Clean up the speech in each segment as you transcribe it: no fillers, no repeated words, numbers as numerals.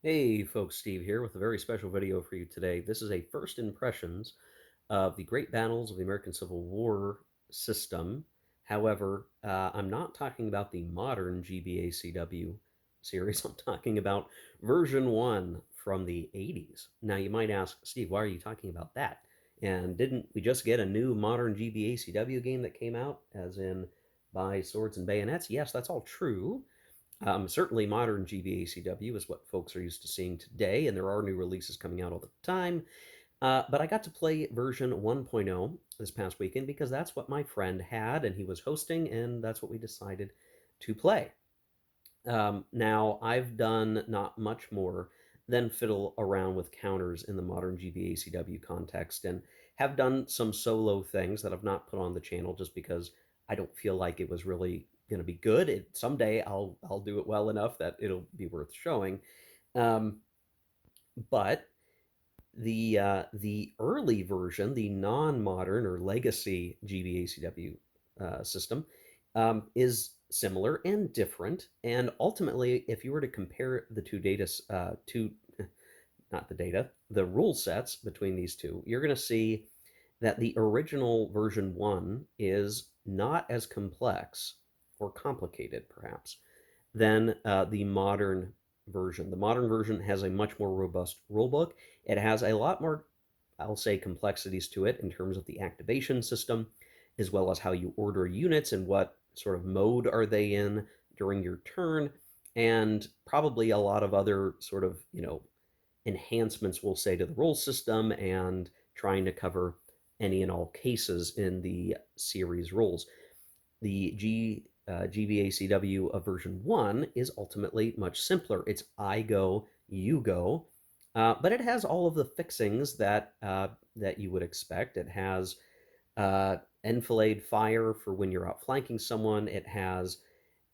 Hey folks, Steve here with a very special video for you today. This is a first impressions of the great battles of the American Civil War system. However, I'm not talking about the modern GBACW series. I'm talking about version 1 from the 80s. Now you might ask, Steve, why are you talking about that? And didn't we just get a new modern GBACW game that came out, as in by Swords and Bayonets? Yes, that's all true. Certainly, modern GBACW is what folks are used to seeing today, and there are new releases coming out all the time. But I got to play version 1.0 this past weekend because that's what my friend had, and he was hosting, and that's what we decided to play. Now, I've done not much more than fiddle around with counters in the modern GBACW context, and have done some solo things that I've not put on the channel just because I don't feel like it was really going to be good. Someday I'll do it well enough that it'll be worth showing. Um, but the early version, the non-modern or legacy GBACW system, is similar and different. And ultimately, if you were to compare the two data, not the data, the rule sets between these two, you're going to see that the original version 1 is not as complex or complicated, perhaps, than the modern version. The modern version has a much more robust rulebook. It has a lot more, I'll say, complexities to it in terms of the activation system, as well as how you order units and what sort of mode are they in during your turn, and probably a lot of other sort of, enhancements, we'll say, to the rule system and trying to cover any and all cases in the series rules. The GBACW of version 1 is ultimately much simpler. It's I go, you go, but it has all of the fixings that you would expect. It has enfilade fire for when you're outflanking someone. It has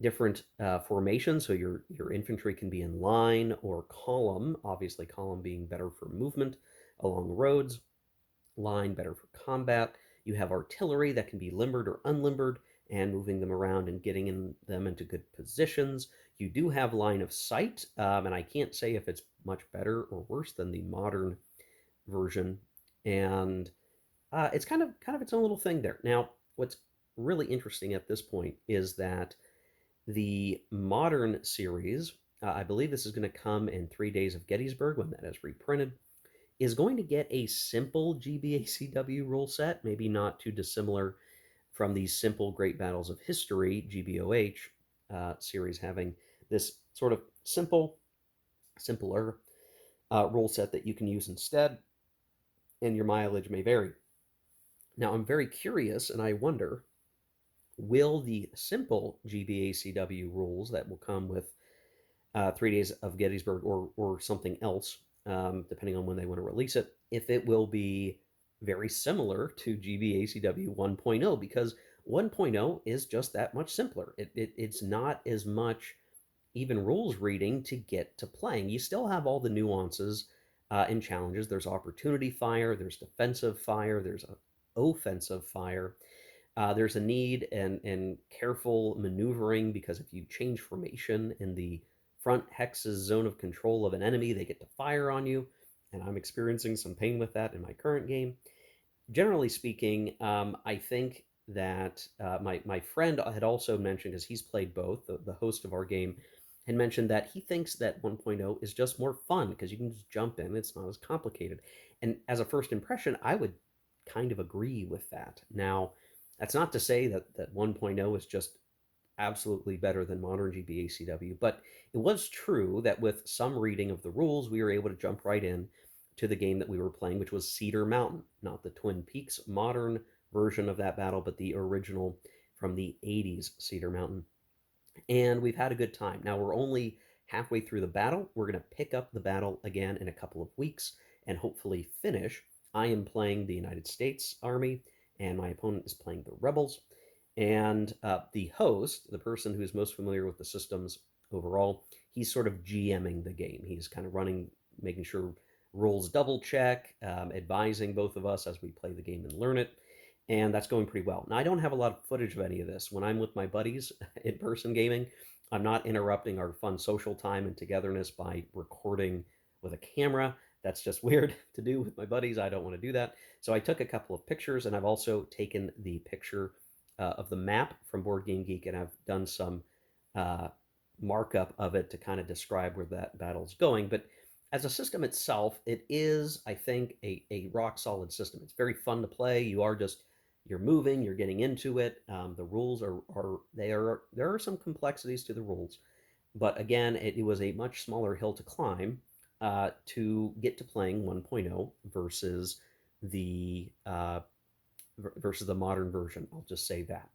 different formations, so your infantry can be in line or column. Obviously, column being better for movement along roads, line better for combat. You have artillery that can be limbered or unlimbered and moving them around and getting them into good positions. You do have line of sight, and I can't say if it's much better or worse than the modern version. And it's kind of its own little thing there. Now, what's really interesting at this point is that the modern series, I believe this is going to come in 3 Days of Gettysburg when that is reprinted, is going to get a simple GBACW rule set, maybe not too dissimilar from the simple Great Battles of History GBOH series, having this sort of simpler rule set that you can use instead, and your mileage may vary. Now, I'm very curious, and I wonder, will the simple GBACW rules that will come with 3 Days of Gettysburg or something else, depending on when they want to release it, if it will be very similar to GBACW 1.0, because 1.0 is just that much simpler. It's not as much even rules reading to get to playing. You still have all the nuances and challenges. There's opportunity fire, there's defensive fire, there's offensive fire. There's a need and careful maneuvering because if you change formation in the front hex's zone of control of an enemy, they get to fire on you. And I'm experiencing some pain with that in my current game. Generally speaking, I think that my friend had also mentioned, because he's played both, the host of our game, had mentioned that he thinks that 1.0 is just more fun because you can just jump in. It's not as complicated. And as a first impression, I would kind of agree with that. Now, that's not to say that 1.0 is just absolutely better than modern GBACW, but it was true that with some reading of the rules, we were able to jump right in to the game that we were playing, which was Cedar Mountain, not the Twin Peaks modern version of that battle, but the original from the 80s Cedar Mountain. And we've had a good time. Now we're only halfway through the battle. We're going to pick up the battle again in a couple of weeks and hopefully finish. I am playing the United States Army, and my opponent is playing the Rebels. And the host, the person who's most familiar with the systems overall, he's sort of GMing the game. He's kind of running, making sure rules double check, advising both of us as we play the game and learn it. And that's going pretty well. Now, I don't have a lot of footage of any of this. When I'm with my buddies in person gaming, I'm not interrupting our fun social time and togetherness by recording with a camera. That's just weird to do with my buddies. I don't want to do that. So I took a couple of pictures, and I've also taken the picture of the map from Board Game Geek, and I've done some uh, markup of it to kind of describe where that battle's going. But as a system itself, it is, I think, a rock solid system. It's very fun to play. You're moving, you're getting into it. The rules there are some complexities to the rules, but again, it was a much smaller hill to climb to get to playing 1.0 the versus the modern version. I'll just say that.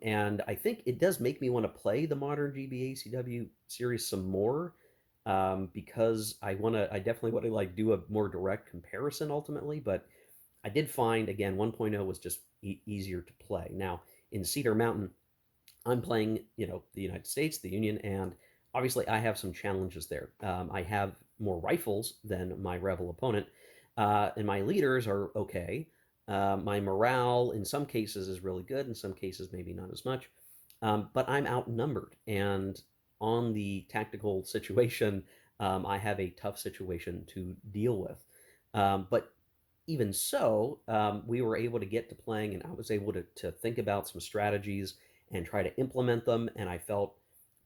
And I think it does make me want to play the modern GBACW series some more, because I definitely want to like do a more direct comparison ultimately. But I did find again 1.0 was just easier to play. Now in Cedar Mountain, I'm playing, the United States, the Union, and obviously I have some challenges there. I have more rifles than my Rebel opponent, and my leaders are okay. My morale in some cases is really good, in some cases maybe not as much. But I'm outnumbered, and on the tactical situation, I have a tough situation to deal with. But even so, we were able to get to playing, and I was able to think about some strategies and try to implement them. And I felt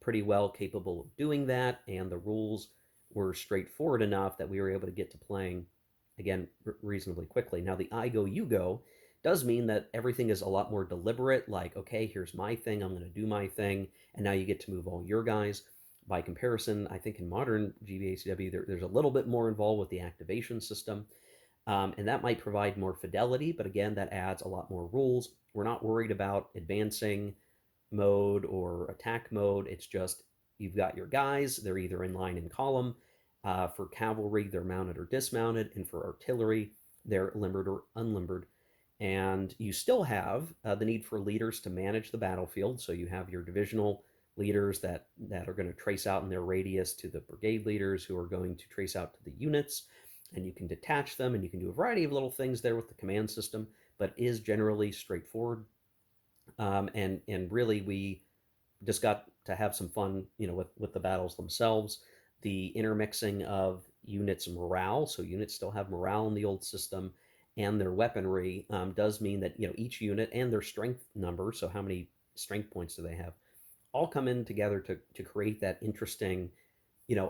pretty well capable of doing that. And the rules were straightforward enough that we were able to get to playing again reasonably quickly. Now, the I go, you go does mean that everything is a lot more deliberate. Like, okay, here's my thing, I'm going to do my thing. And now you get to move all your guys. By comparison, I think in modern GBACW, there's a little bit more involved with the activation system. And that might provide more fidelity, but again, that adds a lot more rules. We're not worried about advancing mode or attack mode. It's just you've got your guys, they're either in line and column. For cavalry, they're mounted or dismounted. And for artillery, they're limbered or unlimbered. And you still have the need for leaders to manage the battlefield. So you have your divisional leaders that are going to trace out in their radius to the brigade leaders who are going to trace out to the units, and you can detach them, and you can do a variety of little things there with the command system, but it is generally straightforward. And really, we just got to have some fun, with the battles themselves. The intermixing of units' morale, so units still have morale in the old system, and their weaponry does mean that each unit and their strength number, so how many strength points do they have, all come in together to create that interesting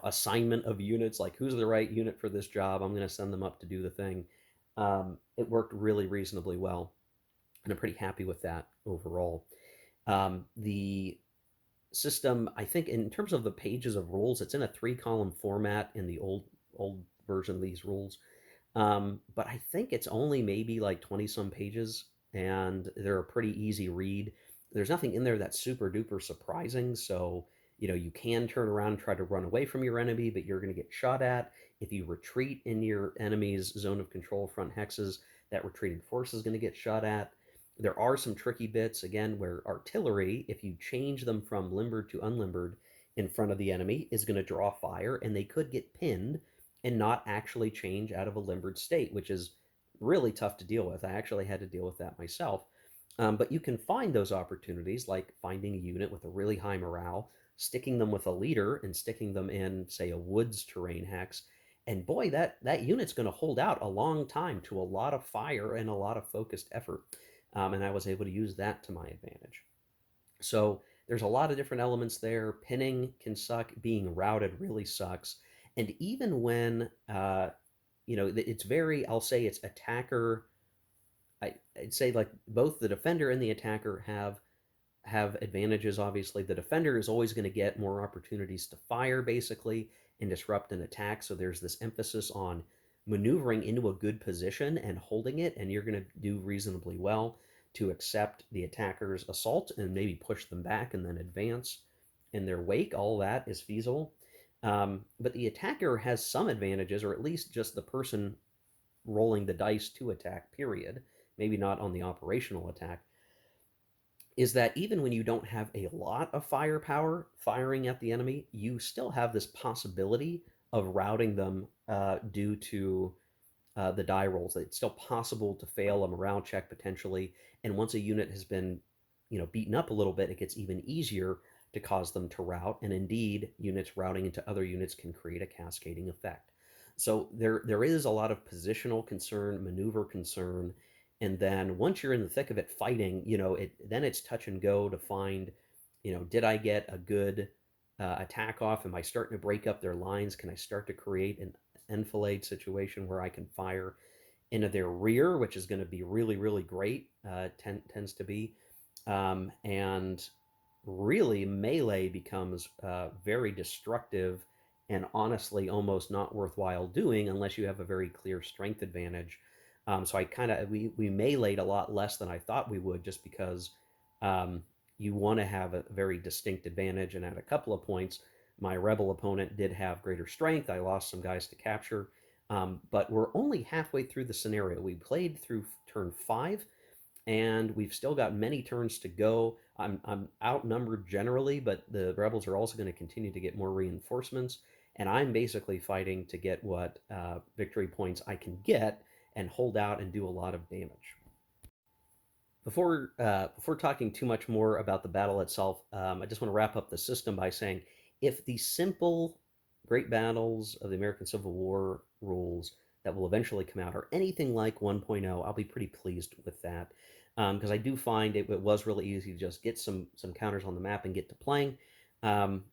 assignment of units, like who's the right unit for this job. I'm going to send them up to do the thing. It worked really reasonably well, and I'm pretty happy with that overall. The system, I think, in terms of the pages of rules, it's in a 3-column format in the old version of these rules. But I think it's only maybe like 20 some pages, and they're a pretty easy read. There's nothing in there that's super duper surprising. So, you can turn around and try to run away from your enemy, but you're going to get shot at. If you retreat in your enemy's zone of control front hexes, that retreating force is going to get shot at. There are some tricky bits, again, where artillery, if you change them from limbered to unlimbered in front of the enemy, is going to draw fire, and they could get pinned and not actually change out of a limbered state, which is really tough to deal with. I actually had to deal with that myself. But you can find those opportunities, like finding a unit with a really high morale, sticking them with a leader, and sticking them in, say, a woods terrain hex. And boy, that unit's going to hold out a long time to a lot of fire and a lot of focused effort. And I was able to use that to my advantage. So there's a lot of different elements there. Pinning can suck. Being routed really sucks. And even when it's very, I'll say it's attacker. I'd say like both the defender and the attacker have advantages. Obviously, the defender is always going to get more opportunities to fire, basically, and disrupt an attack. So there's this emphasis on maneuvering into a good position and holding it, and you're going to do reasonably well to accept the attacker's assault and maybe push them back and then advance in their wake. All that is feasible. But the attacker has some advantages, or at least just the person rolling the dice to attack, period. Maybe not on the operational attack, is that even when you don't have a lot of firepower firing at the enemy, you still have this possibility of routing them due to the die rolls. It's still possible to fail a morale check potentially, and once a unit has been, beaten up a little bit, it gets even easier to cause them to rout, and indeed, units routing into other units can create a cascading effect. So there is a lot of positional concern, maneuver concern, and then once you're in the thick of it fighting, then it's touch and go to find, did I get a good attack off? Am I starting to break up their lines? Can I start to create an enfilade situation where I can fire into their rear, which is going to be really, really great, tends to be. And really, melee becomes very destructive and honestly almost not worthwhile doing unless you have a very clear strength advantage. So we meleeed a lot less than I thought we would, just because um, you want to have a very distinct advantage. And at a couple of points, my rebel opponent did have greater strength. I lost some guys to capture, but we're only halfway through the scenario. We played through turn 5, and we've still got many turns to go. I'm outnumbered generally, but the rebels are also going to continue to get more reinforcements, and I'm basically fighting to get what victory points I can get and hold out and do a lot of damage. Before talking too much more about the battle itself, I just want to wrap up the system by saying, if the simple Great Battles of the American Civil War rules that will eventually come out are anything like 1.0, I'll be pretty pleased with that, because I do find it was really easy to just get some counters on the map and get to playing. Um,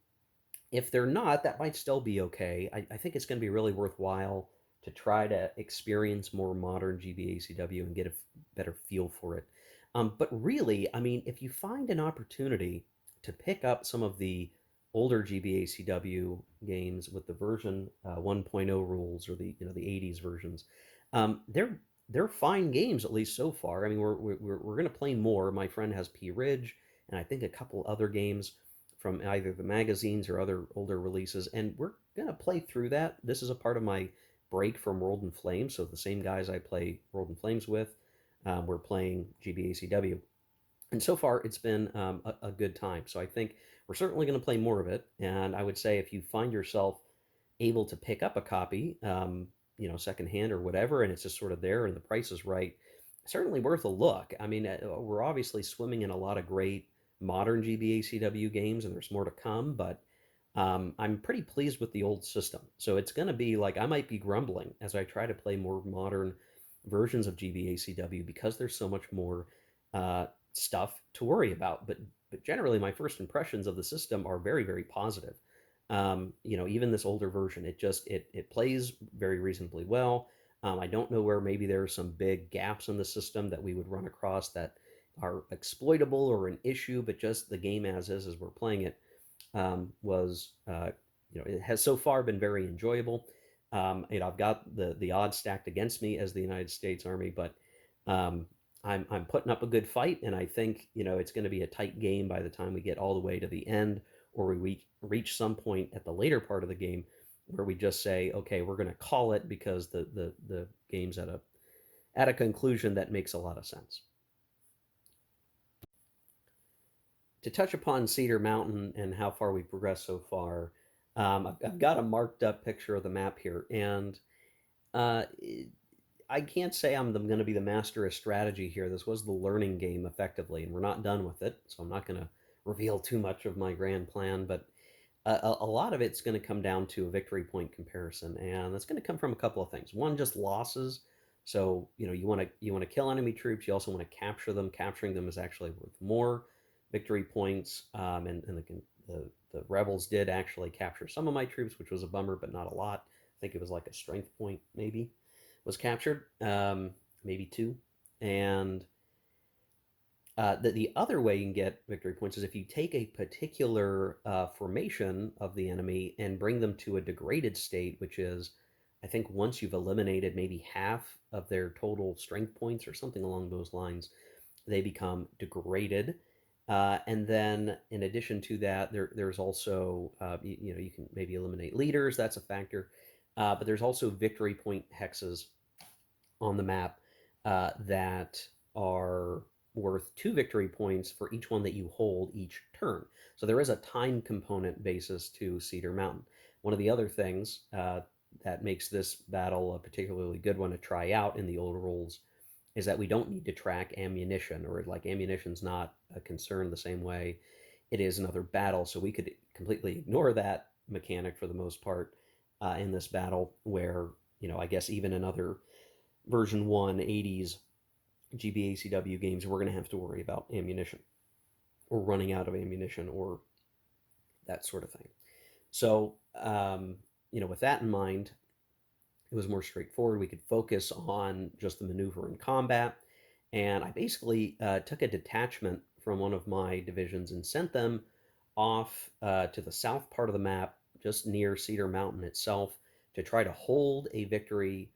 if they're not, that might still be okay. I think it's going to be really worthwhile to try to experience more modern GBACW and get a better feel for it. But really, I mean, if you find an opportunity to pick up some of the older GBACW games with the version 1.0 rules, or the 80s versions, they're fine games, at least so far. I mean, we're going to play more. My friend has P Ridge, and I think a couple other games from either the magazines or other older releases, and we're gonna play through that. This is a part of my break from World and Flames, so the same guys I play World and Flames with, we're playing GBACW, and so far it's been a good time. So I think we're certainly going to play more of it, and I would say if you find yourself able to pick up a copy, secondhand or whatever, and it's just sort of there and the price is right, certainly worth a look. I mean, we're obviously swimming in a lot of great modern GBACW games, and there's more to come, but I'm pretty pleased with the old system. So it's going to be like, I might be grumbling as I try to play more modern versions of GBACW because there's so much more stuff to worry about. But generally, my first impressions of the system are very, very positive. Even this older version, it plays very reasonably well. I don't know where maybe there are some big gaps in the system that we would run across that are exploitable or an issue, but just the game as we're playing it, was it has so far been very enjoyable. I've got the odds stacked against me as the United States Army, but um, I'm putting up a good fight, and I think it's going to be a tight game by the time we get all the way to the end, or we reach some point at the later part of the game where we just say, okay, we're going to call it because the game's at a conclusion that makes a lot of sense. To touch upon Cedar Mountain and how far we've progressed so far, I've got a marked up picture of the map here, and uh, I can't say I'm going to be the master of strategy here. This was the learning game effectively, and we're not done with it, so I'm not going to reveal too much of my grand plan, but a lot of it's going to come down to a victory point comparison, and that's going to come from a couple of things. One, just losses. So you want to kill enemy troops. You also want to capture them. Capturing them is actually worth more victory points. And the rebels did actually capture some of my troops, which was a bummer, but not a lot. I think it was like a strength point maybe was captured, maybe two. And the other way you can get victory points is if you take a particular formation of the enemy and bring them to a degraded state, which is, I think, once you've eliminated maybe half of their total strength points or something along those lines, they become degraded. And then, in addition to that, there's also, you can maybe eliminate leaders. That's a factor. But there's also victory point hexes on the map that are worth 2 victory points for each one that you hold each turn. So there is a time component basis to Cedar Mountain. One of the other things that makes this battle a particularly good one to try out in the old rules is that we don't need to track ammunition, or like ammunition's not a concern the same way it is another battle. So we could completely ignore that mechanic for the most part in this battle, where, I guess even in other version 1 80s GBACW games, we're going to have to worry about ammunition or running out of ammunition or that sort of thing. So, with that in mind, it was more straightforward. We could focus on just the maneuver and combat. And I basically took a detachment from one of my divisions and sent them off to the south part of the map, just near Cedar Mountain itself, to try to hold a victory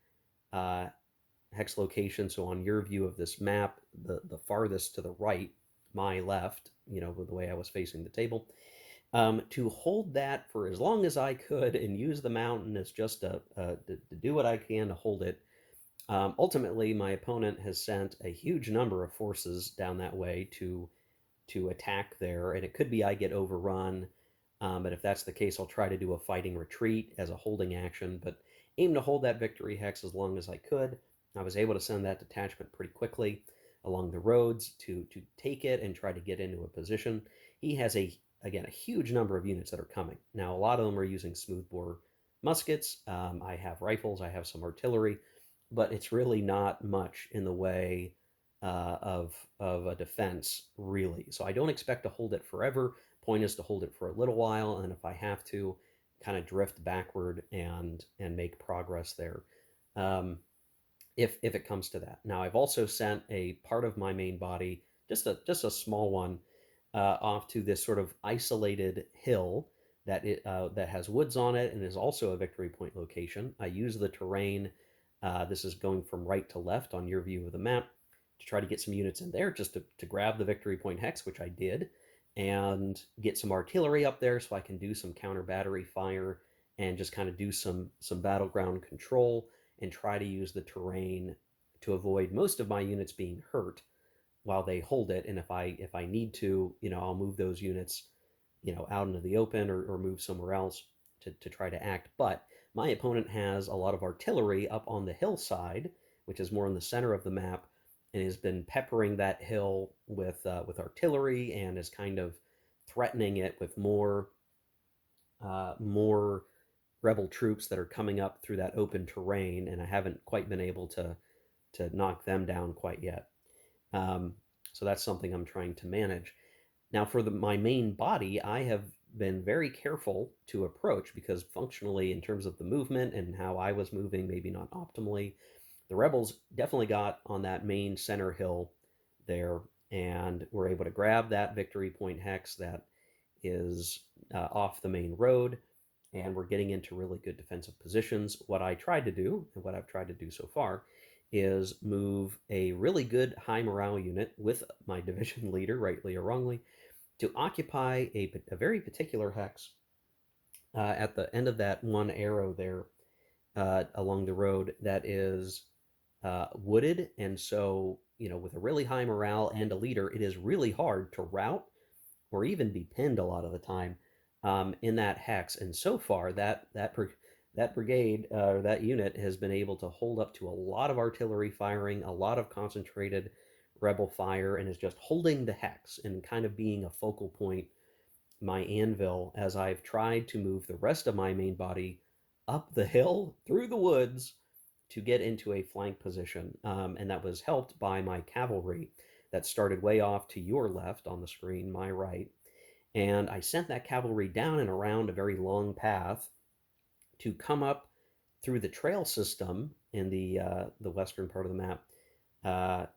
uh, hex location. So on your view of this map, the farthest to the right, my left, the way I was facing the table, to hold that for as long as I could and use the mountain as just to do what I can to hold it. Ultimately, my opponent has sent a huge number of forces down that way to attack there, and it could be I get overrun. But if that's the case, I'll try to do a fighting retreat as a holding action, but aim to hold that victory hex as long as I could. I was able to send that detachment pretty quickly along the roads to take it and try to get into a position. He has again a huge number of units that are coming. Now a lot of them are using smoothbore muskets. I have rifles, I have some artillery, but it's really not much in the way of a defense, really. So I don't expect to hold it forever. Point is to hold it for a little while, and if I have to, kind of drift backward and make progress there. Um, if it comes to that. Now I've also sent a part of my main body, just a small one, off to this sort of isolated hill that has woods on it and is also a victory point location. I use the terrain. This is going from right to left on your view of the map to try to get some units in there just to grab the victory point hex, which I did, and get some artillery up there so I can do some counter battery fire and just kind of do some battleground control and try to use the terrain to avoid most of my units being hurt while they hold it. And if I need to, I'll move those units, out into the open or move somewhere else to try to act. But my opponent has a lot of artillery up on the hillside, which is more in the center of the map, and has been peppering that hill with artillery and is kind of threatening it with more rebel troops that are coming up through that open terrain, and I haven't quite been able to knock them down quite yet. Um, so that's something I'm trying to manage. Now, for my main body, I have been very careful to approach because functionally, in terms of the movement and how I was moving, maybe not optimally, the rebels definitely got on that main center hill there and were able to grab that victory point hex that is off the main road, and we're getting into really good defensive positions. What I tried to do, and what I've tried to do so far, is move a really good high morale unit with my division leader, rightly or wrongly, to occupy a very particular hex at the end of that one arrow there along the road that is wooded. And so, with a really high morale and a leader, it is really hard to route or even be pinned a lot of the time in that hex. And so far, that brigade or that unit has been able to hold up to a lot of artillery firing, a lot of concentrated rebel fire, and is just holding the hex and kind of being a focal point, my anvil, as I've tried to move the rest of my main body up the hill through the woods to get into a flank position. And that was helped by my cavalry that started way off to your left on the screen, my right. And I sent that cavalry down and around a very long path to come up through the trail system in the western part of the map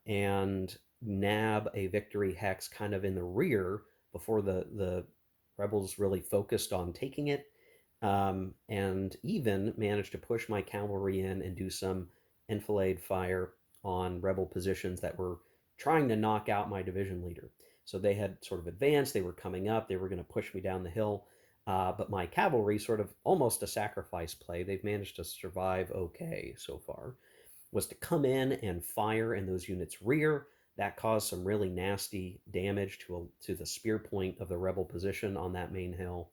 and nab a victory hex kind of in the rear before the rebels really focused on taking it, and even managed to push my cavalry in and do some enfilade fire on rebel positions that were trying to knock out my division leader. So they had sort of advanced, they were coming up, they were going to push me down the hill. But my cavalry, sort of almost a sacrifice play, they've managed to survive okay so far, was to come in and fire in those units' rear. That caused some really nasty damage to the spear point of the rebel position on that main hill.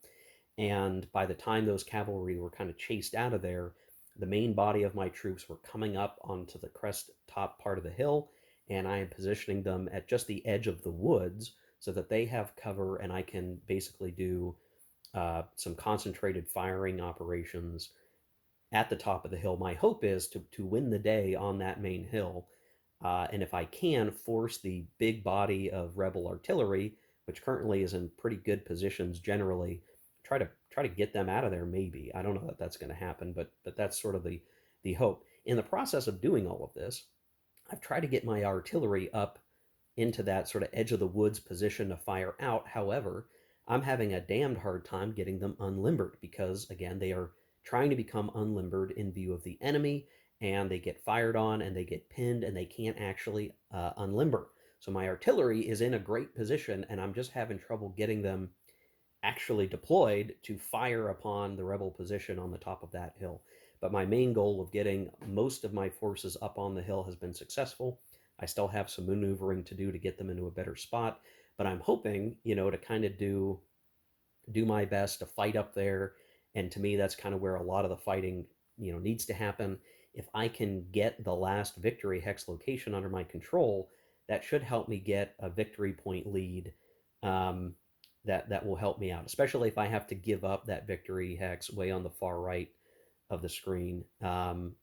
And by the time those cavalry were kind of chased out of there, the main body of my troops were coming up onto the crest top part of the hill, and I am positioning them at just the edge of the woods so that they have cover and I can basically do some concentrated firing operations at the top of the hill. My hope is to win the day on that main hill. And if I can, force the big body of rebel artillery, which currently is in pretty good positions generally, try to get them out of there. Maybe I don't know that that's going to happen, but that's sort of the hope. In the process of doing all of this, I've tried to get my artillery up into that sort of edge of the woods position to fire out. However, I'm having a damned hard time getting them unlimbered because, again, they are trying to become unlimbered in view of the enemy, and they get fired on and they get pinned and they can't actually unlimber. So my artillery is in a great position, and I'm just having trouble getting them actually deployed to fire upon the rebel position on the top of that hill. But my main goal of getting most of my forces up on the hill has been successful. I still have some maneuvering to do to get them into a better spot, but I'm hoping, to kind of do my best to fight up there. And to me, that's kind of where a lot of the fighting, needs to happen. If I can get the last victory hex location under my control, that should help me get a victory point lead. Um, that will help me out, especially if I have to give up that victory hex way on the far right of the screen,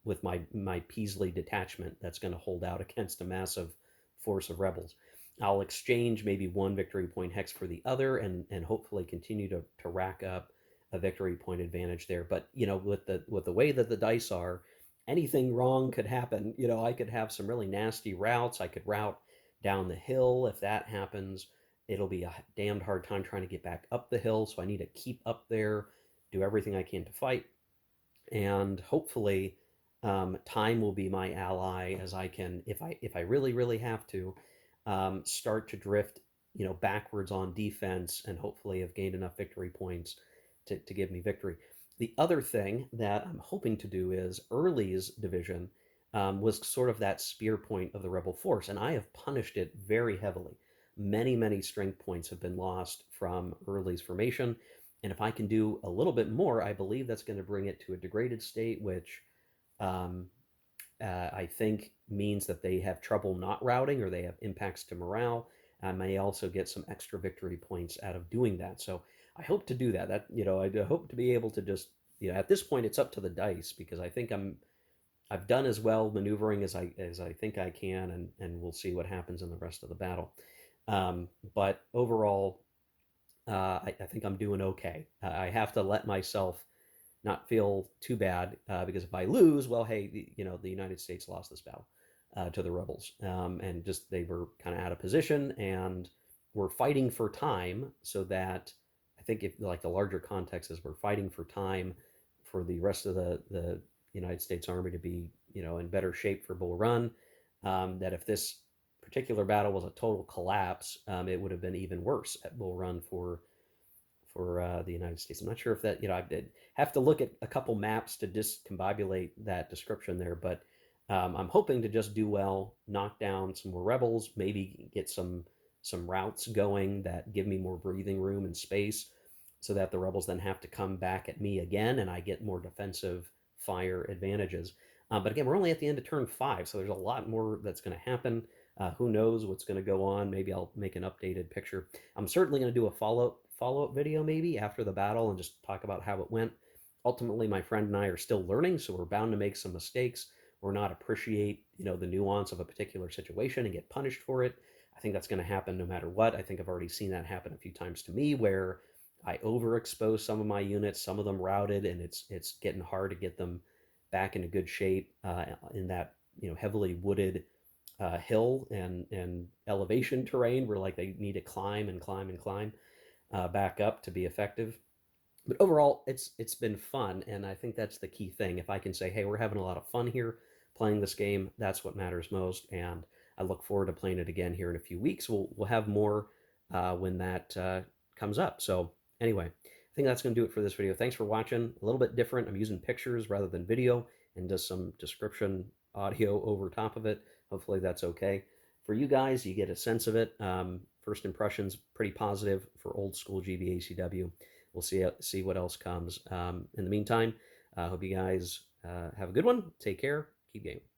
with my Peasley detachment that's going to hold out against a massive force of rebels. I'll exchange maybe one victory point hex for the other, and hopefully continue to rack up a victory point advantage there. But with the way that the dice are, anything wrong could happen. I could have some really nasty routes. I could route down the hill. If that happens, it'll be a damned hard time trying to get back up the hill. So I need to keep up there, do everything I can to fight, and hopefully time will be my ally as I can, if I really really have to, start to drift backwards on defense, and hopefully have gained enough victory points to give me victory. The other thing that I'm hoping to do is Early's division was sort of that spear point of the rebel force, and I have punished it very heavily. Many strength points have been lost from Early's formation, and if I can do a little bit more, I believe that's going to bring it to a degraded state, which um, I think means that they have trouble not routing, or they have impacts to morale. I may also get some extra victory points out of doing that. So I hope to do that. I hope to be able to just, at this point it's up to the dice, because I think I've done as well maneuvering as I think I can, and we'll see what happens in the rest of the battle. But overall, I think I'm doing okay. I have to let myself not feel too bad, because if I lose, well, hey, the United States lost this battle to the rebels, and just they were kind of out of position, and we're fighting for time, so that I think, if like the larger context is, we're fighting for time for the rest of the United States Army to be in better shape for Bull Run. That if this particular battle was a total collapse, it would have been even worse at Bull Run for the United States. I'm not sure if that, I did have to look at a couple maps to discombobulate that description there, but I'm hoping to just do well, knock down some more rebels, maybe get some routes going that give me more breathing room and space, so that the rebels then have to come back at me again, and I get more defensive fire advantages. But again, we're only at the end of turn 5, so there's a lot more that's going to happen. Who knows what's going to go on? Maybe I'll make an updated picture. I'm certainly going to do a follow-up video maybe after the battle, and just talk about how it went. Ultimately, my friend and I are still learning, so we're bound to make some mistakes or not appreciate the nuance of a particular situation and get punished for it. I think that's going to happen no matter what. I think I've already seen that happen a few times to me, where I overexpose some of my units, some of them routed, and it's getting hard to get them back into good shape in that heavily wooded hill and elevation terrain, where like they need to climb and climb and climb back up to be effective. But overall, it's been fun, and I think that's the key thing. If I can say, hey, we're having a lot of fun here playing this game, that's what matters most. And I look forward to playing it again here in a few weeks. We'll have more when that comes up. So anyway, I think that's going to do it for this video. Thanks for watching. A little bit different. I'm using pictures rather than video, and just some description audio over top of it. Hopefully that's okay for you guys. You get a sense of it. First impressions pretty positive for old school GBACW. We'll see what else comes. In the meantime, I hope you guys have a good one. Take care. Keep gaming.